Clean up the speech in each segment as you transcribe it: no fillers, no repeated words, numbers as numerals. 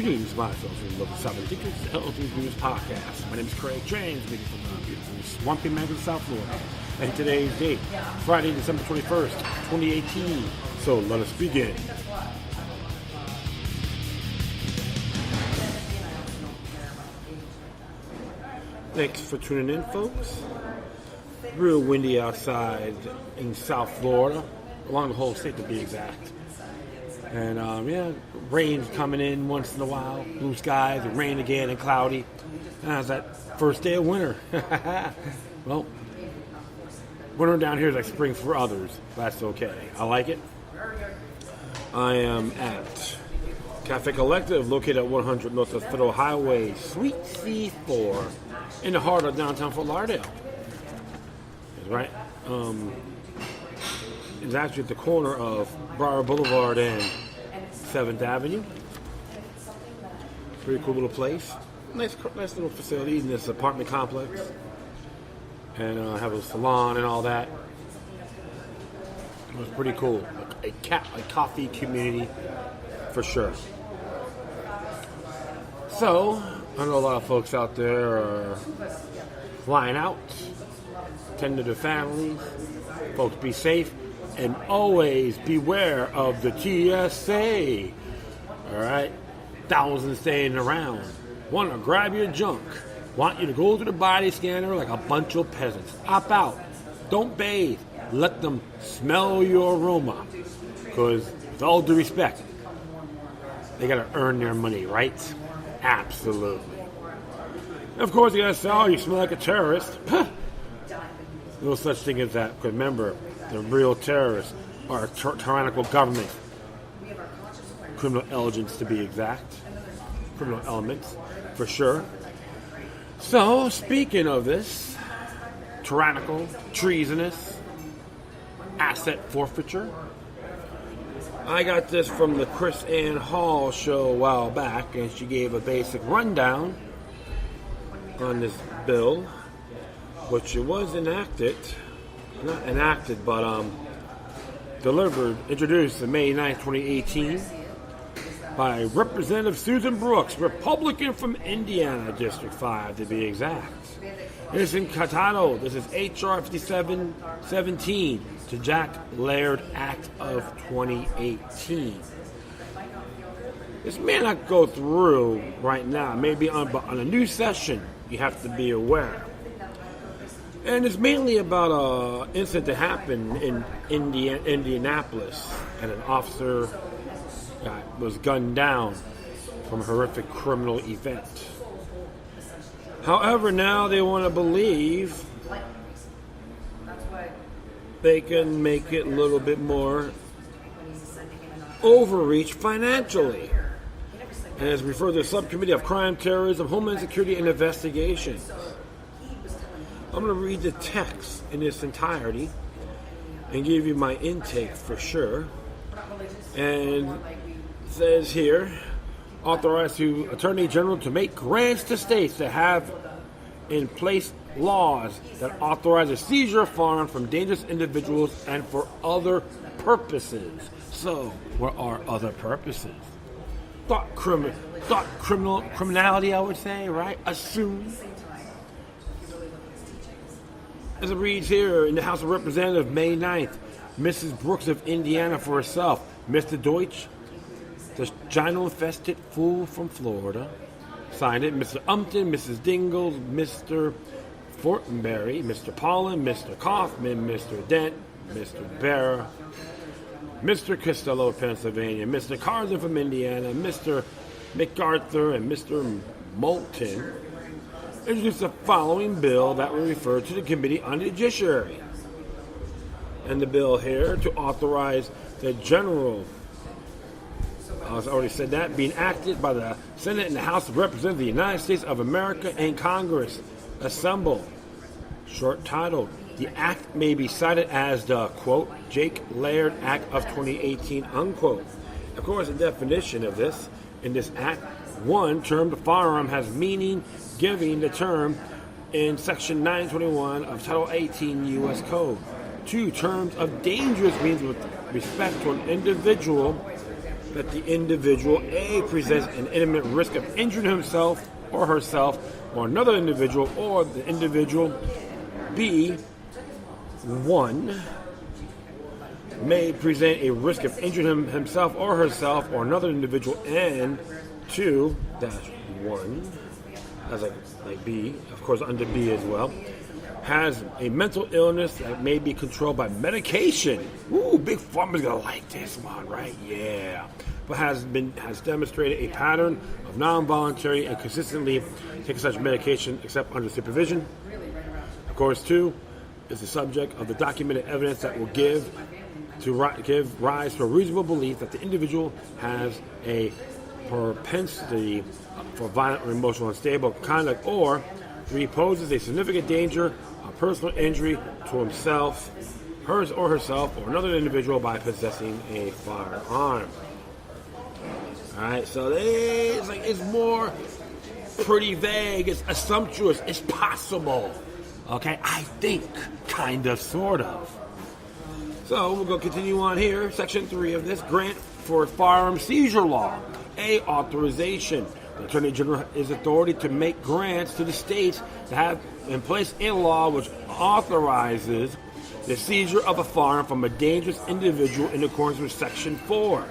Greetings, my fellow local Southern Thinkers, the LG News Podcast. My name is Craig, transmitting from the beautiful Swampy Mango, South Florida. And today's date, Friday, December 21st, 2018. So let us begin. Thanks for tuning in, folks. Real windy outside in South Florida, along the whole state to be exact. And rain's coming in once in a while. Blue skies, and rain again, and cloudy. And it's that first day of winter. Well, winter down here is like spring for others. That's okay. I like it. I am at Cafe Collective, located at 100 North of Federal Highway, Suite C4, in the heart of downtown Fort Lauderdale. That's right. It's actually at the corner of Briar Boulevard and 7th Avenue. Pretty cool little place. Nice little facility in this apartment complex. And have a salon and all that. It was pretty cool. A coffee community for sure. So, I know a lot of folks out there are flying out, tend to their families. Folks, be safe. And always beware of the TSA. Alright? Thousands staying around. Want to grab your junk. Want you to go through the body scanner like a bunch of peasants. Opt out. Don't bathe. Let them smell your aroma. Because, with all due respect, they got to earn their money, right? Absolutely. And of course, you got to say, oh, you smell like a terrorist. No such thing as that. Because remember, the real terrorists are tyrannical government. Criminal agents, to be exact. Criminal elements, for sure. So, speaking of this, tyrannical, treasonous, asset forfeiture, I got this from the Chris Ann Hall show a while back, and she gave a basic rundown on this bill, which it was enacted. Not enacted, but introduced on May 9th, 2018 by Representative Susan Brooks, Republican from Indiana, District 5 to be exact. It's entitled, this is H.R. 5717 to Jack Laird Act of 2018. This may not go through right now, maybe on a new session, you have to be aware. And it's mainly about an incident that happened in Indianapolis, and an officer was gunned down from a horrific criminal event. However, now they want to believe they can make it a little bit more overreach financially. And as referred to the Subcommittee of Crime, Terrorism, Homeland Security, and Investigations. I'm going to read the text in its entirety and give you my intake for sure. And it says here, authorize to Attorney General to make grants to states that have in place laws that authorize the seizure of firearms from dangerous individuals and for other purposes. So, what are other purposes? Criminality, I would say, right? Assume. As it reads here in the House of Representatives, May 9th, Mrs. Brooks of Indiana for herself, Mr. Deutsch, the gyno-infested fool from Florida, signed it, Mr. Umpton, Mrs. Dingles, Mr. Fortenberry, Mr. Pollen, Mr. Kaufman, Mr. Dent, Mr. Barra, Mr. Costello of Pennsylvania, Mr. Carson from Indiana, Mr. MacArthur, and Mr. Moulton, introduced the following bill that will refer to the Committee on the Judiciary. And the bill here to authorize the general, as I already said that, being acted by the Senate and the House of Representatives of the United States of America and Congress assembled. Short title, the act may be cited as the, quote, Jake Laird Act of 2018, unquote. Of course, the definition of this, in this act, one, term the firearm has meaning giving the term in Section 921 of Title 18 U.S. Code. 2, terms of dangerous means with respect to an individual that the individual A presents an imminent risk of injuring himself or herself or another individual, or the individual B, 1, may present a risk of injuring himself or herself or another individual, and 2-1, as like B, of course under B as well, has a mental illness that may be controlled by medication. Ooh, Big Pharma's gonna like this one, right? Yeah. But has demonstrated a pattern of non-voluntary and consistently taking such medication except under supervision. Of course, 2 is the subject of the documented evidence that will give rise to a reasonable belief that the individual has a propensity for violent or emotional unstable conduct, or 3 poses a significant danger of personal injury to himself, hers or herself, or another individual by possessing a firearm. Alright, so it's more pretty vague, it's assumptuous, it's possible. Okay, I think, kind of, sort of. So we're going to continue on here. Section 3 of this, grant for firearm seizure law. A, authorization. The Attorney General is authority to make grants to the states to have in place a law which authorizes the seizure of a firearm from a dangerous individual in accordance with Section 4.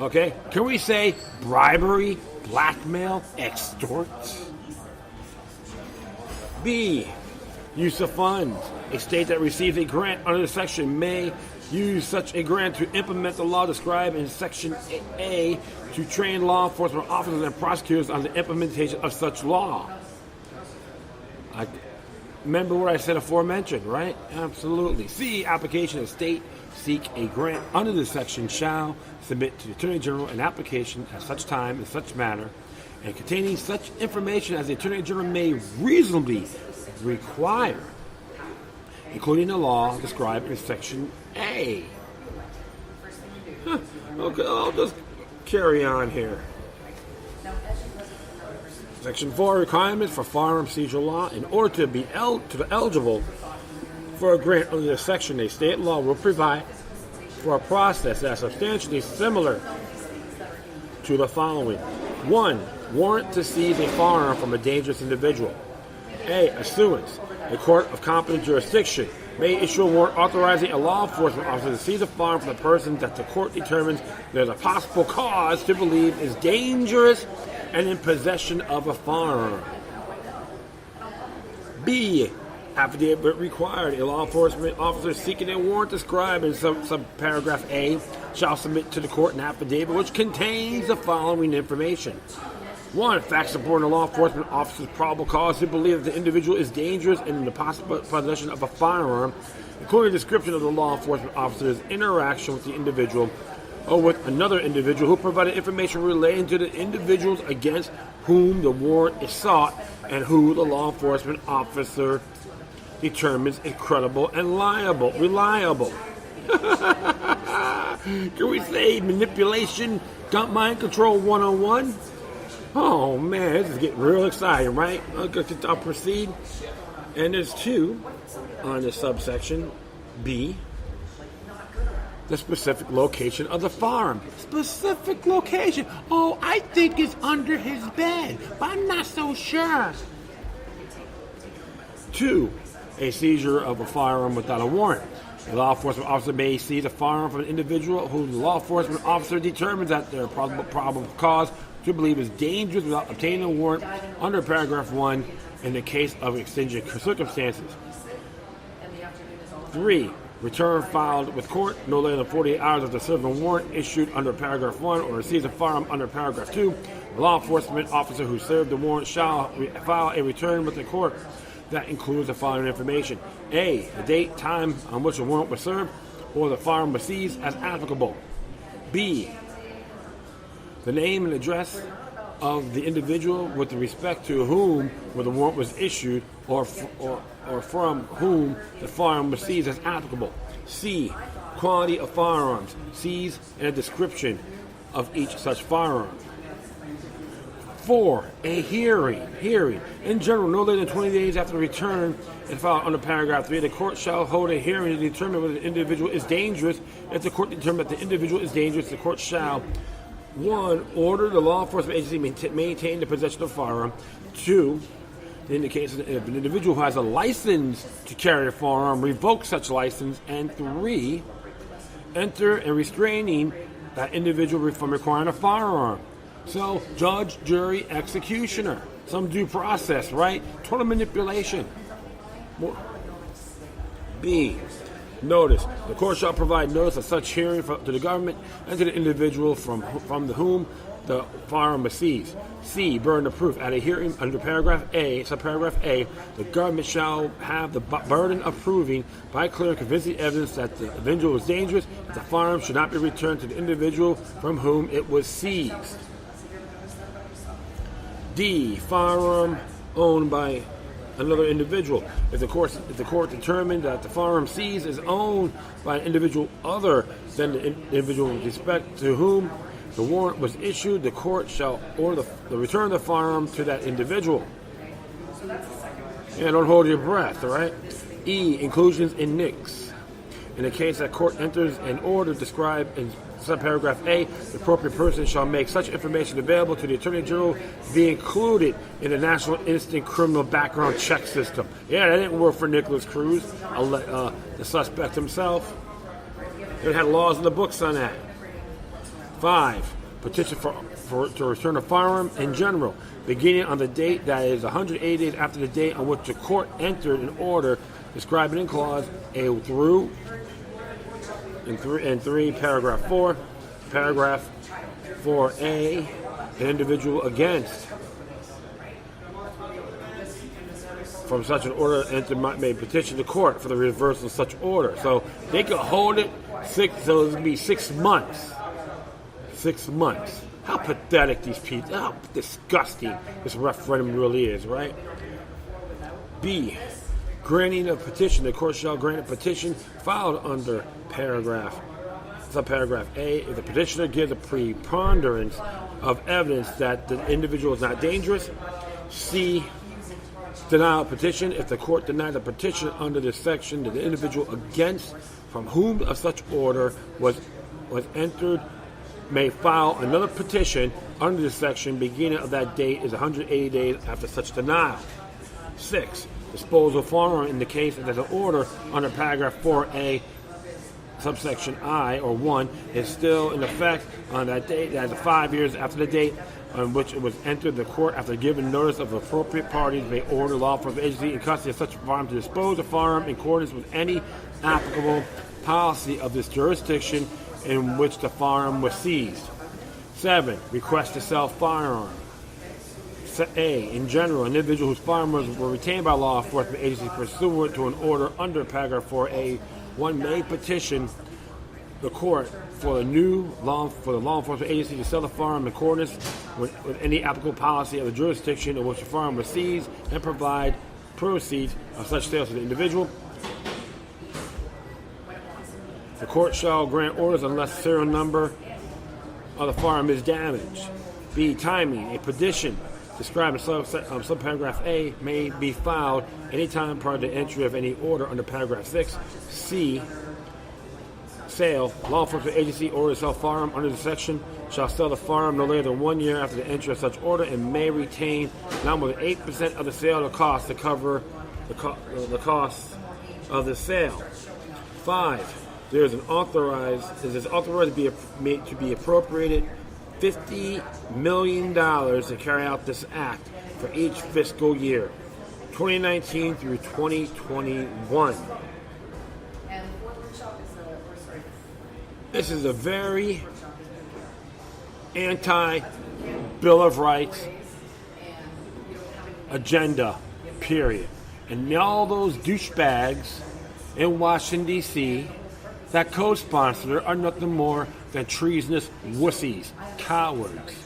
Okay? Can we say bribery, blackmail, extort? B, use of funds. A state that receives a grant under the section may use such a grant to implement the law described in Section A to train law enforcement officers and prosecutors on the implementation of such law. Remember what I said aforementioned, right? Absolutely. C, application of state seek a grant under this section shall submit to the Attorney General an application at such time in such manner and containing such information as the Attorney General may reasonably require, including the law described in Section A. Okay, I'll just carry on here. Section 4, requirements for firearm seizure law. In order to be eligible for a grant under this section, a state law will provide for a process that is substantially similar to the following. 1, warrant to seize a firearm from a dangerous individual. A, issuance. A court of competent jurisdiction may issue a warrant authorizing a law enforcement officer to seize a firearm from the person that the court determines there's a possible cause to believe is dangerous and in possession of a firearm. B, affidavit required. A law enforcement officer seeking a warrant described in subparagraph A shall submit to the court an affidavit which contains the following information. 1, facts supporting a law enforcement officer's probable cause to believe that the individual is dangerous and in the possible possession of a firearm, including a description of the law enforcement officer's interaction with the individual or with another individual who provided information relating to the individuals against whom the warrant is sought and who the law enforcement officer determines is credible and reliable. Can we say manipulation, mind control 101? Oh man, this is getting real exciting, right? I'll proceed. And there's 2 on the subsection B. The specific location of the firearm. Specific location. Oh, I think it's under his bed, but I'm not so sure. 2, a seizure of a firearm without a warrant. A law enforcement officer may seize a firearm from an individual who the law enforcement officer determines that their probable cause to believe is dangerous without obtaining a warrant under paragraph 1 in the case of exigent circumstances. 3, return filed with court no later than 48 hours after serving a warrant issued under paragraph 1 or seize a firearm under paragraph 2. The law enforcement officer who served the warrant shall file a return with the court that includes the following information. A, the date, time on which the warrant was served or the firearm was seized as applicable. B, the name and address of the individual with respect to whom the warrant was issued or from whom the firearm was seized as applicable. C, quality of firearms seized and a description of each such firearm. 4. A hearing. In general, no later than 20 days after the return is filed under paragraph 3, the court shall hold a hearing to determine whether the individual is dangerous. If the court determines that the individual is dangerous, the court shall 1. Order the law enforcement agency maintain the possession of a firearm. 2. In the case of an individual who has a license to carry a firearm, revoke such license. And 3. Enter and restraining that individual from acquiring a firearm. So, judge, jury, executioner. Some due process, right? Total manipulation. B. Notice. The court shall provide notice of such hearing to the government and to the individual from whom the firearm was seized. C. Burden of proof. At a hearing under subparagraph A, the government shall have the burden of proving by clear and convincing evidence that the individual was dangerous, that the firearm should not be returned to the individual from whom it was seized. D. Firearm owned by another individual. If the court determined that the firearm seized is owned by an individual other than the individual with respect to whom the warrant was issued, the court shall order the return of the firearm to that individual. Yeah, don't hold your breath, all right? E. Inclusions in NICS. In the case that court enters an order described in subparagraph A, the appropriate person shall make such information available to the Attorney General to be included in the National Instant Criminal Background Check System. Yeah, that didn't work for Nicholas Cruz, the suspect himself. They had laws in the books on that. 5. Petition to return a firearm in general, beginning on the date that is 180 days after the date on which the court entered an order described in clause A through and 3, paragraph 4. Paragraph 4A, an individual against from such an order entered may petition the court for the reversal of such order. So they could hold it so it would be 6 months. 6 months. How pathetic these people, how disgusting this referendum really is, right? B. Granting a petition. The court shall grant a petition filed under subparagraph A if the petitioner gives a preponderance of evidence that the individual is not dangerous. C. Denial of petition. If the court denies a petition under this section, that the individual against from whom a such order was entered may file another petition under this section beginning of that date is 180 days after such denial. 6. Disposal of firearm in the case that the order under paragraph 4A subsection I or 1 is still in effect on that date, that is 5 years after the date on which it was entered. The court, after giving notice of appropriate parties, may order law enforcement agency in custody of such firearm to dispose of firearm in accordance with any applicable policy of this jurisdiction in which the firearm was seized. 7. Request to sell firearm. A. In general, an individual whose firearms were retained by law enforcement agencies pursuant to an order under paragraph 4A, 1 may petition the court for the law enforcement agency to sell the firearm in accordance with any applicable policy of the jurisdiction in which the firearm was seized and provide proceeds of such sales to the individual. The court shall grant orders unless the serial number of the firearm is damaged. B. Timing. A petition described in subparagraph A may be filed anytime prior to entry of any order under paragraph 6. C. Sale. Law enforcement agency order to sell firearm under the section shall sell the firearm no later than 1 year after the entry of such order and may retain not more than 8% of the sale or cost to cover the cost of the sale. 5. It is authorized to be appropriated $50 million to carry out this act for each fiscal year, 2019 through 2021. This is a very anti-Bill of Rights agenda, period. And all those douchebags in Washington, D.C., that co-sponsor are nothing more than treasonous wussies, cowards.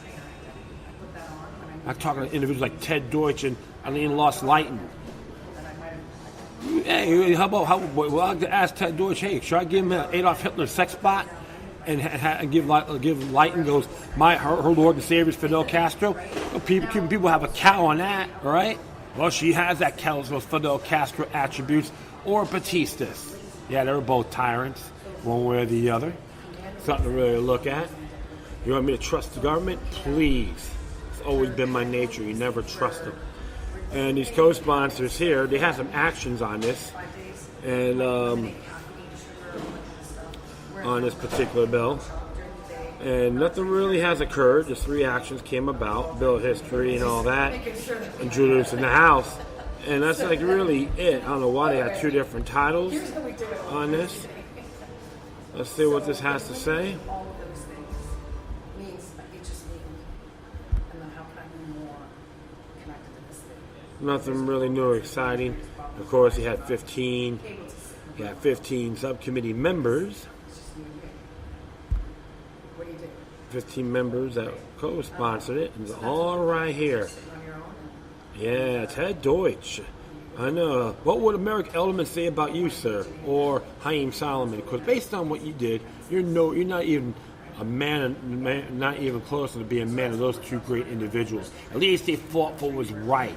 I'm talking to individuals like Ted Deutsch and Eileen Lost-Lighton. Hey, I'll ask Ted Deutsch, hey, should I give him an Adolf Hitler sex bot? and give light and goes, her Lord and Savior is Fidel Castro. Well, people have a cow on that, all right? Well, she has that cow, those Fidel Castro attributes, or Batistas. Yeah, they were both tyrants, one way or the other. Something to really look at. You want me to trust the government? Please. It's always been my nature. You never trust them. And these co-sponsors here, they have some actions on this. And on this particular bill. And nothing really has occurred. Just 3 actions came about. Bill history and all that. Introduced in the House. And that's like really it. I don't know why they had 2 different titles on this. Let's see what this has to say. Nothing really new or exciting. Of course, he had 15 subcommittee members. 15 members that co-sponsored it. It's all right here. Yeah, Ted Deutsch. I know. What would American Element say about you, sir? Or Haim Solomon? Because based on what you did, you're not even a man, not even close to being a man of those 2 great individuals. At least they fought for what was right.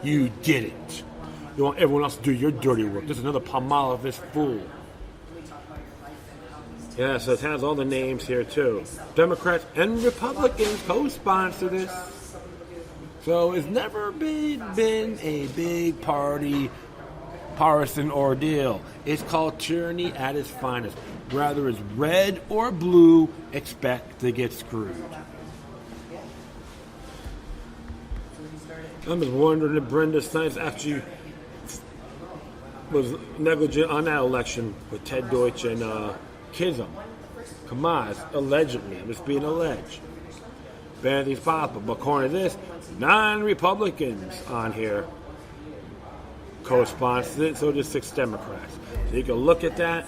You didn't. You want everyone else to do your dirty work. There's another Palmolive fool. Yeah, so it has all the names here too. Democrats and Republicans co-sponsor this. So it's never been a big partisan ordeal. It's called tyranny at its finest. Whether it's red or blue, expect to get screwed. I'm just wondering if Brenda Steins actually was negligent on that election with Ted Deutsch and Kism. Come on, it's allegedly. I'm just being alleged. Anything's possible. But according to this, 9 Republicans on here co-sponsored it, so just 6 Democrats. So you can look at that,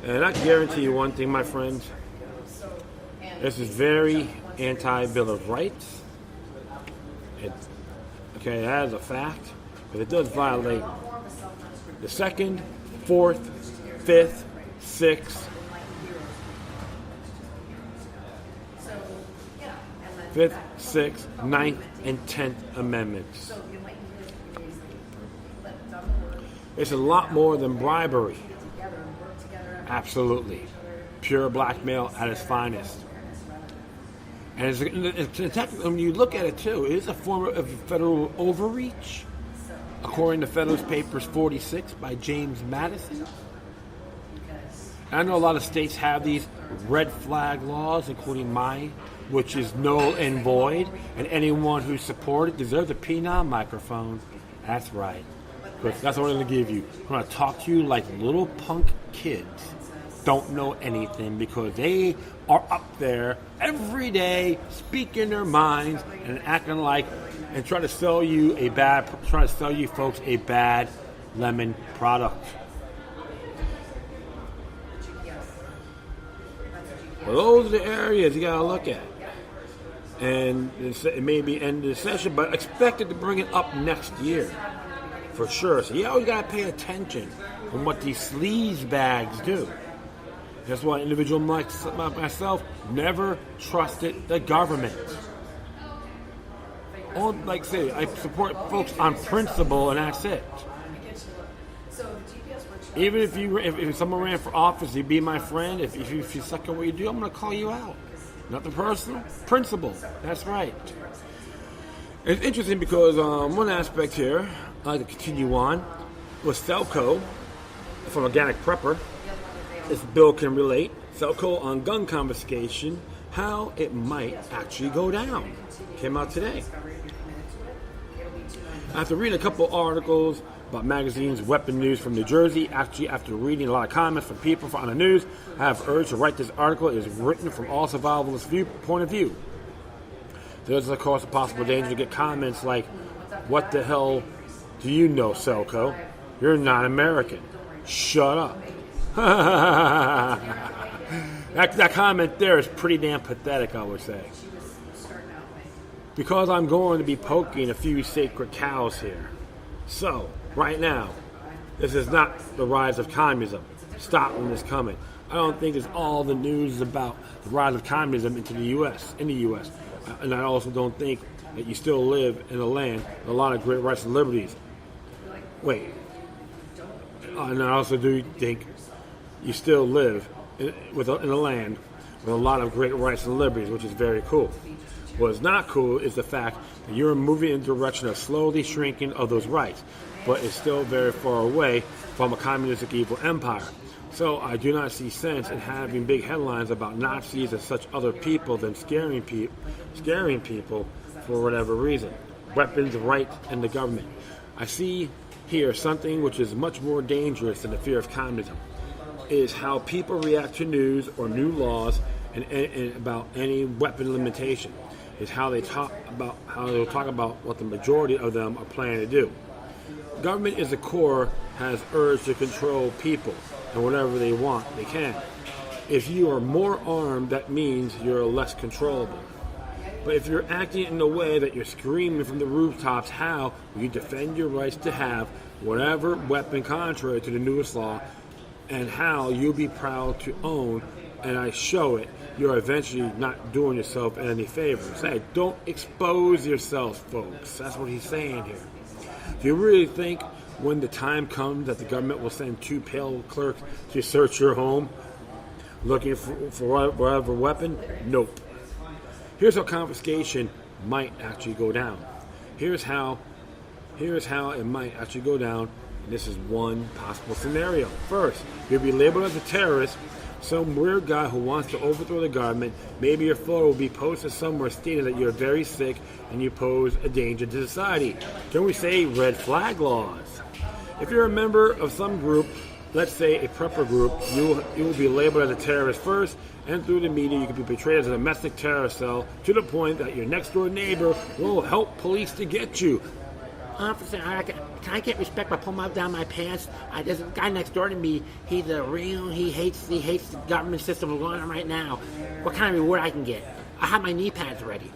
and I can guarantee you one thing, my friends. This is very anti-Bill of Rights. Okay, that is a fact, but it does violate the 2nd, 4th, 5th, 6th, 5th, 6th, 9th, and 10th Amendments. It's a lot more than bribery. Absolutely. Pure blackmail at its finest. And when you look at it too, it is a form of federal overreach, according to Federalist Papers 46 by James Madison. I know a lot of states have these red flag laws, including mine, which is null and void, and anyone who supported deserves a penile microphone. That's right. Because that's what I'm going to give you. I'm going to talk to you like little punk kids don't know anything, because they are up there every day speaking their minds and acting like, and trying to sell you folks a bad lemon product. Well, those are the areas you got to look at. And it may be end of the session, but expected to bring it up next year for sure. So you always got to pay attention on what these sleaze bags do. That's why an individual like myself never trusted the government. Like I say, I support folks on principle, and that's it. Even if someone ran for office, you'd be my friend. If you suck at what you do, I'm going to call you out. Nothing personal, principle. That's right. It's interesting because one aspect here, I'd like to continue on, was Selco from Organic Prepper. This bill can relate. Selco on gun confiscation, how it might actually go down. Came out today. After reading a couple articles about magazines, weapon news from New Jersey, actually after reading a lot of comments from people on the news, I have urged to write this article. It is written from all survivalists' point of view. There's, of course, a possible danger to get comments like, "What the hell do you know, Selco? You're not American. Shut up." That comment there is pretty damn pathetic, I would say. Because I'm going to be poking a few sacred cows here. So, right now, this is not the rise of communism. stopping this coming. I don't think it's all the news is about the rise of communism in the U.S. And I also don't think that you still live in a land with a lot of great rights and liberties. Wait. And I also do think you still live in a land with a lot of great rights and liberties, which is very cool. What is not cool is the fact that you're moving in the direction of slowly shrinking of those rights, but it's still very far away from a communistic evil empire. So I do not see sense in having big headlines about Nazis and such other people than scaring people for whatever reason. Weapons, rights, and the government. I see here something which is much more dangerous than the fear of communism. It is how people react to news or new laws and about any weapon limitation. Is how they'll talk about what the majority of them are planning to do. Government as a core has urge to control people, and whatever they want, they can. If you are more armed, that means you're less controllable. But if you're acting in a way that you're screaming from the rooftops, how will you defend your rights to have whatever weapon contrary to the newest law, and how you'll be proud to own, and I show it, you're eventually not doing yourself any favors. Hey, don't expose yourself, folks. That's what he's saying here. Do you really think when the time comes that the government will send 2 pale clerks to search your home looking for whatever weapon? Nope. Here's how confiscation might actually go down. Here's how it might actually go down. And this is one possible scenario. First, you'll be labeled as a terrorist. Some weird guy who wants to overthrow the government. Maybe your photo will be posted somewhere stating that you're very sick and you pose a danger to society. Can we say red flag laws? If you're a member of some group, let's say a prepper group, you will be labeled as a terrorist first, and through the media you can be portrayed as a domestic terror cell to the point that your next door neighbor will help police to get you. Officer, can I get respect by pulling down my pants? There's a guy next door to me. He hates the government system we're going on right now. What kind of reward I can get? I have my knee pads ready.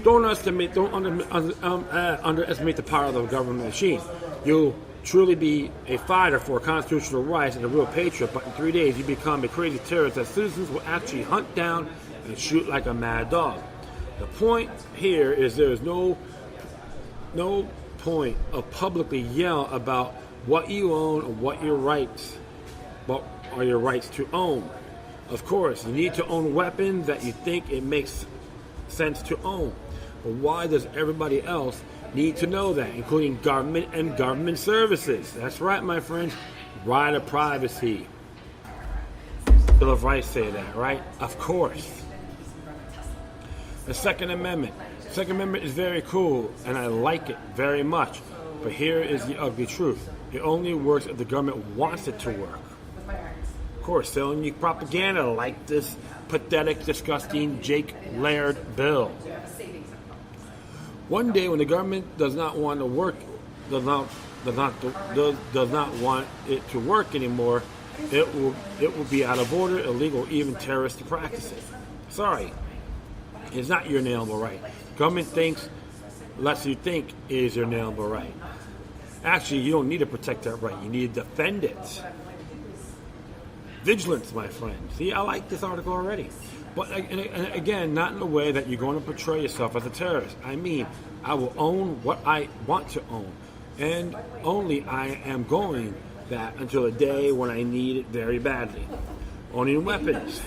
Don't underestimate the power of the government machine. You'll truly be a fighter for constitutional rights and a real patriot, but in 3 days you become a crazy terrorist that citizens will actually hunt down and shoot like a mad dog. The point here is there is no point of publicly yell about what you own or what are your rights to own. Of course, you need to own weapons that you think it makes sense to own. But why does everybody else need to know that, including government and government services? That's right, my friends. Right of privacy. Bill of Rights say that, right? Of course. The Second Amendment. The Second Amendment is very cool, and I like it very much. But here is the ugly truth. It only works if the government wants it to work. Of course, selling you propaganda like this pathetic, disgusting Laird bill. One day, when the government does not want to work, does not want it to work anymore, it will be out of order, illegal, even terrorist to practice it. Sorry, it's not your inalienable right. Government lets you think it is your inalienable right. Actually, you don't need to protect that right. You need to defend it. Vigilance, my friend. See, I like this article already. But again, not in a way that you're going to portray yourself as a terrorist. I mean, I will own what I want to own. And only I am going that until the day when I need it very badly. Owning weapons.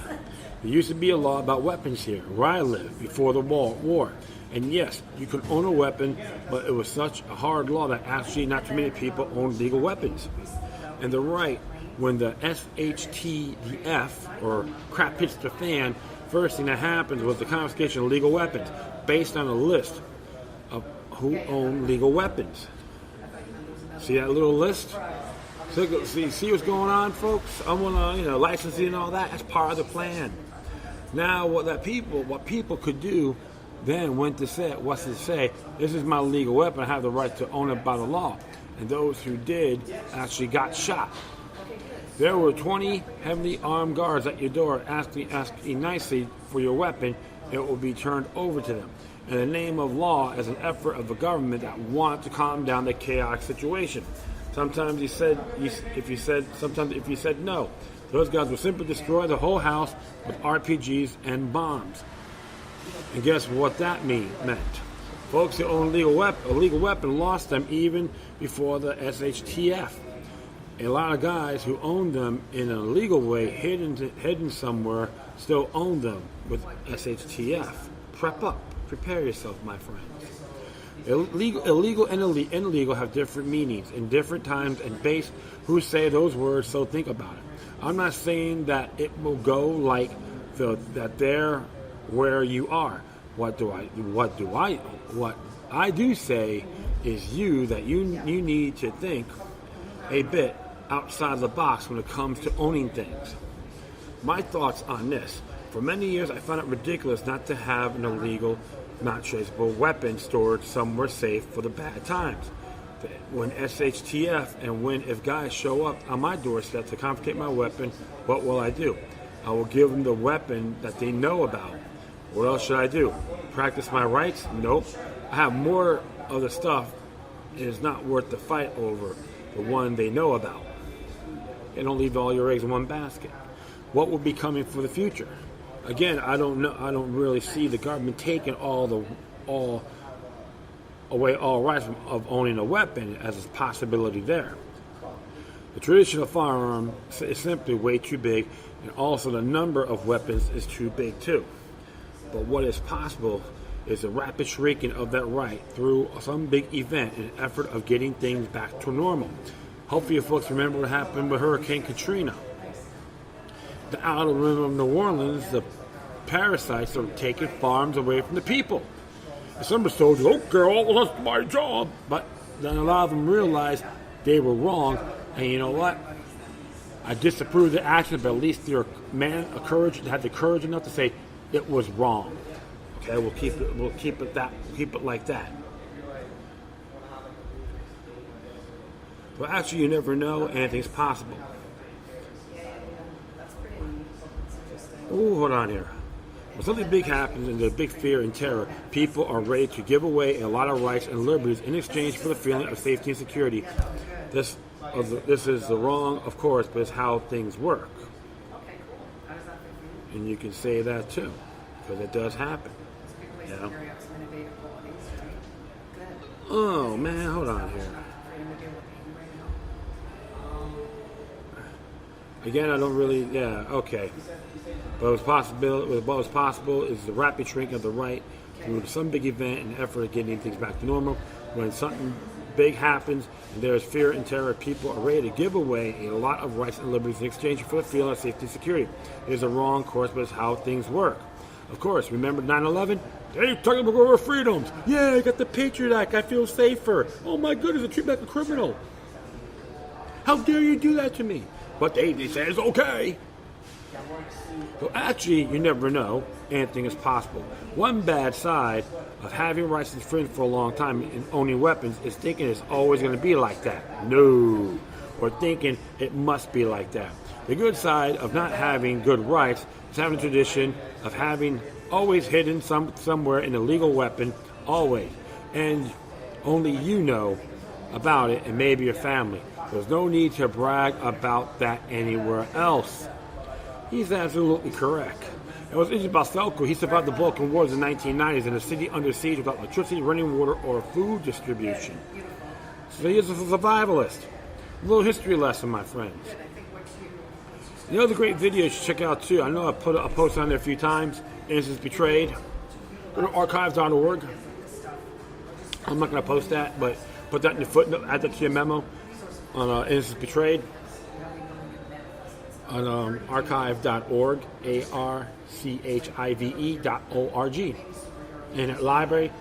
There used to be a law about weapons here, where I live, before the war. And yes, you could own a weapon, but it was such a hard law that actually not too many people owned legal weapons. And the right, when the SHTDF, or crap hits the fan, first thing that happens was the confiscation of legal weapons, based on a list of who owned legal weapons. See that little list? See what's going on, folks? I want to, licensing and all that. That's part of the plan. Now, what people could do then went to say, this is my legal weapon. I have the right to own it by the law. And those who did actually got shot. There were 20 heavily armed guards at your door asking nicely for your weapon. It will be turned over to them. In the name of law, as an effort of the government that want to calm down the chaotic situation. Sometimes if you said no, those guys would simply destroy the whole house with RPGs and bombs. And guess what that meant? Folks who own a legal weapon lost them even before the SHTF. A lot of guys who owned them in an illegal way, hidden somewhere, still own them with SHTF. Prepare yourself, my friends. Illegal and illegal have different meanings in different times and based who say those words, so think about it. I'm not saying that it will go like that they're where you are. What I do say is that you need to think a bit outside the box when it comes to owning things. My thoughts on this. For many years I found it ridiculous not to have an illegal, not traceable weapon stored somewhere safe for the bad times. When SHTF and if guys show up on my doorstep to confiscate my weapon, what will I do? I will give them the weapon that they know about. What else should I do? Practice my rights? Nope. I have more of the stuff. It is not worth the fight over the one they know about. And don't leave all your eggs in one basket. What will be coming for the future? Again, I don't know. I don't really see the government taking all rights of owning a weapon as a possibility there. The traditional firearm is simply way too big, and also the number of weapons is too big too. But what is possible is a rapid shrinking of that right through some big event in an effort of getting things back to normal. Hopefully you folks remember what happened with Hurricane Katrina. The outer rim of New Orleans, the parasites are taking farms away from the people. And some soldiers, okay, well, that's my job. But then a lot of them realized they were wrong. And you know what? I disapprove of the action, but at least they're had the courage enough to say it was wrong. Okay, we'll keep it like that. Well, actually, you never know. Anything's possible. Oh, hold on here. When something big happens and there's big fear and terror, people are ready to give away a lot of rights and liberties in exchange for the feeling of safety and security. This is the wrong, of course, but it's how things work. And you can say that too, because it does happen. You know? Oh man, hold on here. Again, I don't really. Yeah, okay. But what was possible is the rapid shrinking of the right through some big event in an effort of getting things back to normal. When something big happens and there is fear and terror, people are ready to give away a lot of rights and liberties in exchange for the feeling of safety and security. It is a wrong course, but it's how things work. Of course, remember 9/11? Hey, talking about our freedoms. Yeah, I got the Patriot Act. I feel safer. Oh my goodness, I treat me like a criminal. How dare you do that to me? But they say it's okay. So actually, you never know. Anything is possible. One bad side of having rights infringed for a long time and owning weapons is thinking it's always going to be like that. No. Or thinking it must be like that. The good side of not having good rights is having a tradition of having always hidden somewhere an illegal weapon, always. And only you know about it and maybe your family. There's no need to brag about that anywhere else. He's absolutely correct. And what's interesting about Selco, he survived the Balkan Wars in the 1990s in a city under siege without electricity, running water, or food distribution. So he is a survivalist. A little history lesson, my friends. You know the great video you should check out too. I know I put a post on there a few times. Innocence Betrayed. Go to archives.org. I'm not going to post that, but put that in the footnote. Add that to your memo on Innocence Betrayed. On archive.org, archive.org. And at library,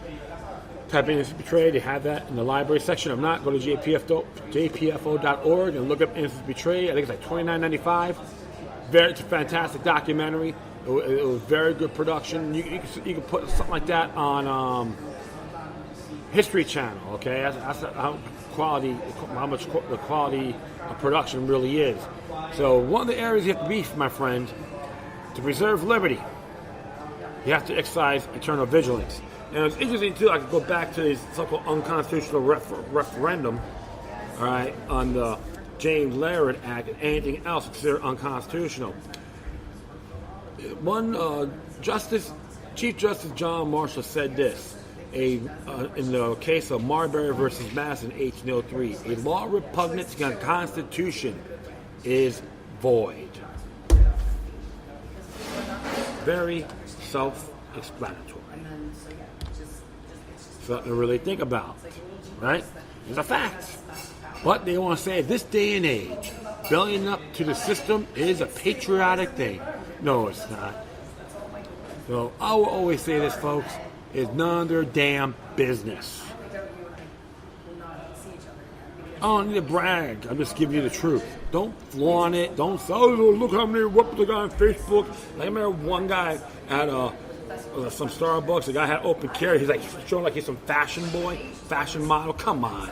type in Innocence Betrayed. They have that in the library section. If not, go to jpfo.org and look up Innocence Betrayed. I think it's like $29.95. It's a fantastic documentary. It was very good production. You can put something like that on History Channel. Okay, that's how much the quality of production really is. So one of the areas you have to be, my friend, to preserve liberty, you have to exercise eternal vigilance. And it's interesting too. I could go back to this so-called unconstitutional referendum all right, on the James Laird Act and anything else considered unconstitutional. One Chief Justice John Marshall said this in the case of Marbury versus Mass in 1803: a law repugnant to the Constitution is void. Very self-explanatory. Something to really think about, right? It's a fact. But they want to say this day and age, bellying up to the system is a patriotic thing. No, it's not. So I will always say this, folks, is none of their damn business. I don't need to brag. I'm just giving you the truth. Don't flaunt it. Don't say, oh, look how many whooped the guy on Facebook. I remember one guy at some Starbucks. The guy had open carry. He's like showing like he's some fashion boy, fashion model. Come on.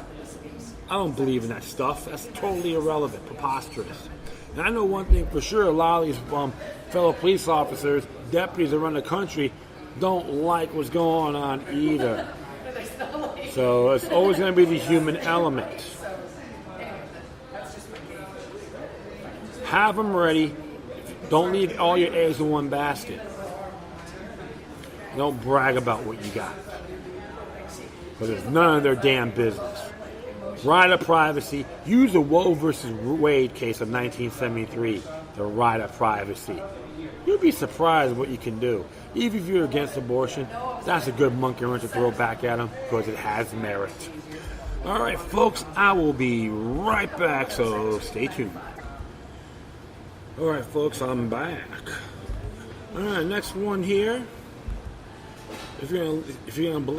I don't believe in that stuff. That's totally irrelevant, preposterous. And I know one thing for sure, a lot of these fellow police officers, deputies around the country, don't like what's going on either. So it's always going to be the human element. Have them ready. Don't leave all your eggs in one basket. Don't brag about what you got. Because it's none of their damn business. Right of privacy. Use the Roe versus Wade case of 1973. The right of privacy. You'll be surprised what you can do. Even if you're against abortion, that's a good monkey wrench to throw back at them because it has merit. All right, folks, I will be right back, so stay tuned. All right, folks, I'm back. All right, next one here. If you're gonna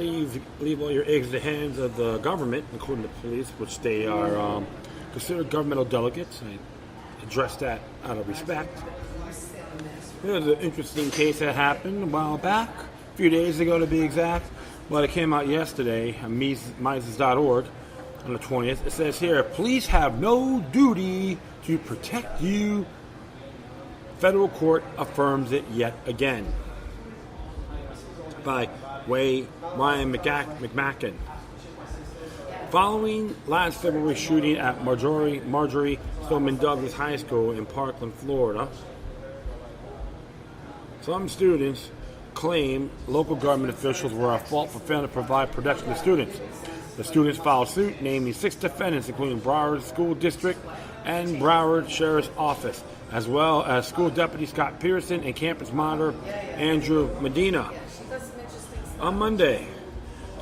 leave all your eggs in the hands of the government, including the police, which they are considered governmental delegates, I address that out of respect. There's an interesting case that happened a while back, a few days ago to be exact, but it came out yesterday on Mises.org on the 20th. It says here, police have no duty to protect you. Federal court affirms it yet again. By Ryan McMacken. Following last February shooting at Marjorie Stoneman Douglas High School in Parkland, Florida, some students claim local government officials were at fault for failing to provide protection to students. The students filed suit, naming 6 defendants, including Broward School District and Broward Sheriff's Office, as well as School Deputy Scott Pearson and Campus Monitor Andrew Medina. On Monday,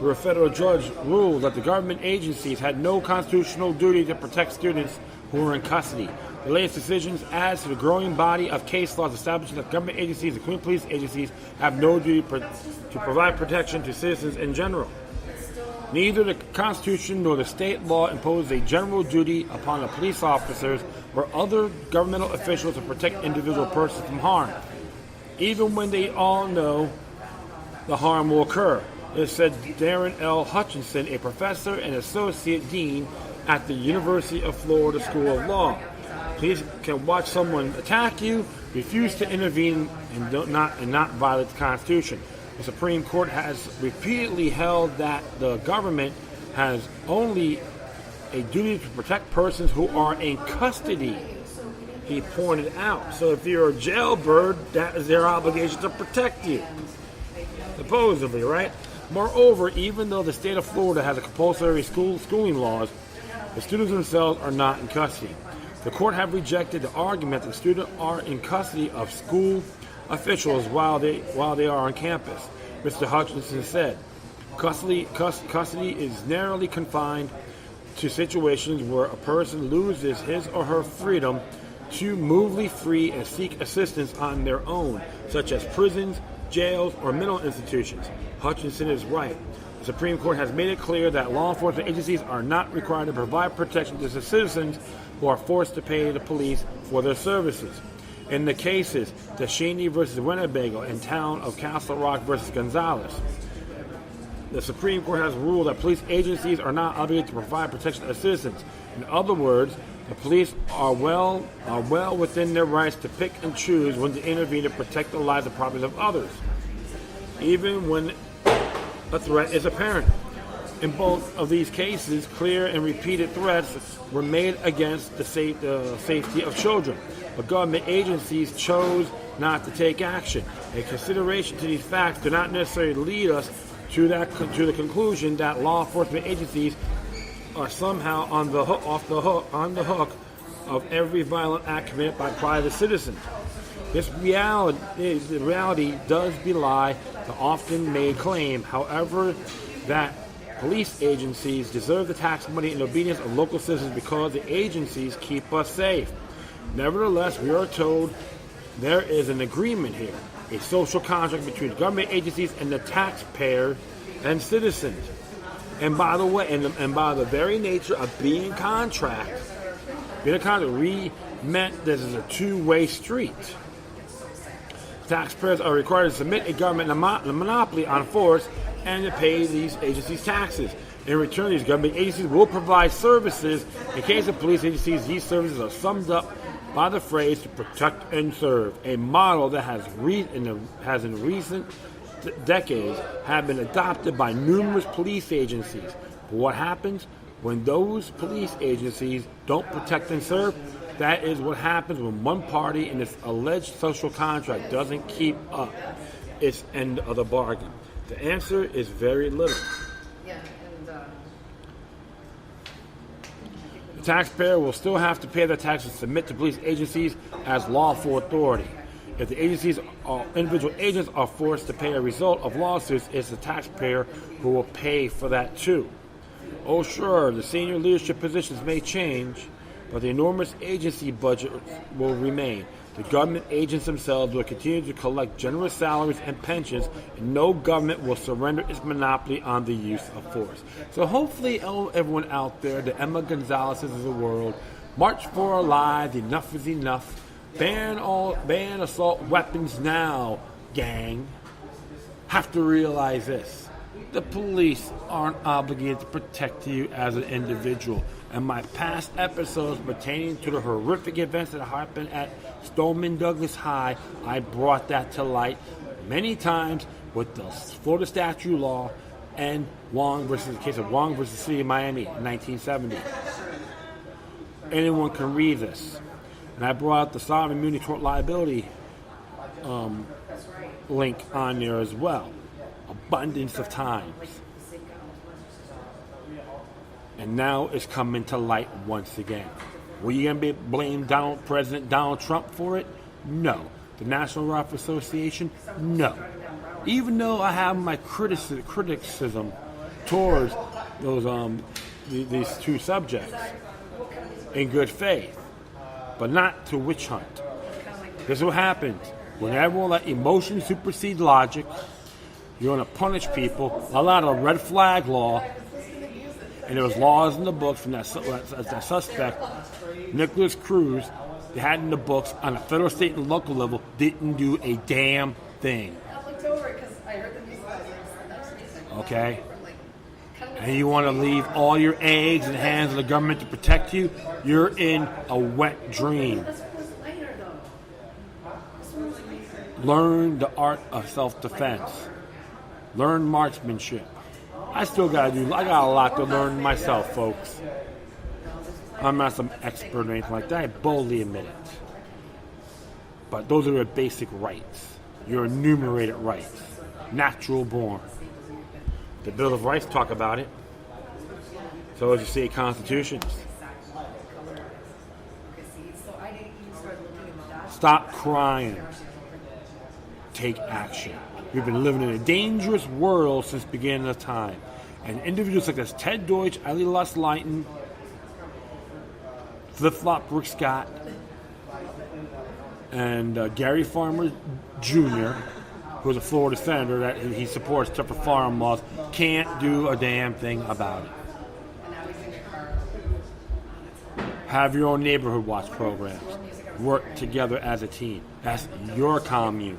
the federal judge ruled that the government agencies had no constitutional duty to protect students who were in custody. The latest decisions adds to the growing body of case laws establishing that government agencies, including police agencies, have no duty to provide protection to citizens in general. Neither the Constitution nor the state law imposes a general duty upon the police officers or other governmental officials to protect individual persons from harm, even when they all know the harm will occur. It said Darren L. Hutchinson, a professor and associate dean at the University of Florida School of Law. Police can watch someone attack you, refuse to intervene, and not violate the Constitution. The Supreme Court has repeatedly held that the government has only a duty to protect persons who are in custody, he pointed out. So if you're a jailbird, that is their obligation to protect you. Supposedly, right? Moreover, even though the state of Florida has a compulsory schooling laws, the students themselves are not in custody. The court have rejected the argument that students are in custody of school officials while they are on campus. Mr. Hutchinson said, custody is narrowly confined to situations where a person loses his or her freedom to move free and seek assistance on their own, such as prisons, jails, or mental institutions. Hutchinson is right. The Supreme Court has made it clear that law enforcement agencies are not required to provide protection to the citizens who are forced to pay the police for their services. In the cases, Tashaney versus Winnebago and Town of Castle Rock versus Gonzalez, the Supreme Court has ruled that police agencies are not obligated to provide protection to citizens. In other words, the police are well within their rights to pick and choose when to intervene to protect the lives and properties of others, even when a threat is apparent. In both of these cases, clear and repeated threats were made against the safety of children, but government agencies chose not to take action. A consideration to these facts do not necessarily lead us to the conclusion that law enforcement agencies are somehow on the hook of every violent act committed by private citizens. The reality does belie the often made claim, however, that police agencies deserve the tax money and obedience of local citizens because the agencies keep us safe. Nevertheless, we are told there is an agreement here, a social contract between government agencies and the taxpayer and citizens. And by the way, and by the very nature of being a contract, we meant this is a two-way street. Taxpayers are required to submit a government monopoly on force and to pay these agencies taxes. In return, these government agencies will provide services. In case of police agencies, these services are summed up by the phrase to protect and serve, a model that has in recent decades have been adopted by numerous police agencies. But what happens when those police agencies don't protect and serve? That is what happens when one party in this alleged social contract doesn't keep up its end of the bargain. The answer is very little. The taxpayer will still have to pay their taxes and submit to police agencies as lawful authority. If the agencies or individual agents are forced to pay a result of lawsuits, it's the taxpayer who will pay for that too. Oh sure, the senior leadership positions may change, but the enormous agency budget will remain. The government agents themselves will continue to collect generous salaries and pensions, and no government will surrender its monopoly on the use of force. So hopefully everyone out there, the Emma Gonzalez's of the world, march for our lives, enough is enough. Ban assault weapons now, gang. Have to realize this. The police aren't obligated to protect you as an individual. And my past episodes pertaining to the horrific events that happened at Stoneman Douglas High, I brought that to light many times with the Florida statute law and the case of Wong versus City of Miami in 1970. Anyone can read this. And I brought out the sovereign immunity tort liability link on there as well. Abundance of times. And now it's coming to light once again. Were you going to blame President Donald Trump for it? No. The National Rifle Association? No. Even though I have my criticism towards those these two subjects in good faith, but not to witch hunt. This is what happens. When everyone let emotion supersede logic, you're going to punish people. A lot of red flag law, and there was laws in the books from that suspect, Nicholas Cruz, they had in the books on a federal, state, and local level, didn't do a damn thing. Okay? And you want to leave all your eggs in the hands of the government to protect you? You're in a wet dream. Learn the art of self-defense. Learn marksmanship. I got a lot to learn myself, folks. I'm not some expert or anything like that. I boldly admit it. But those are your basic rights. Your enumerated rights. Natural born. The Bill of Rights talk about it. So as you see, constitutions. Stop crying. Take action. We've been living in a dangerous world since the beginning of time. And individuals like this, Ted Deutsch, Eli Lust-Leighton, Flip-Flop Rick Scott, and Gary Farmer Jr., who's a Florida senator that he supports tougher farm laws, can't do a damn thing about it. Have your own neighborhood watch programs. Work together as a team. That's your commune.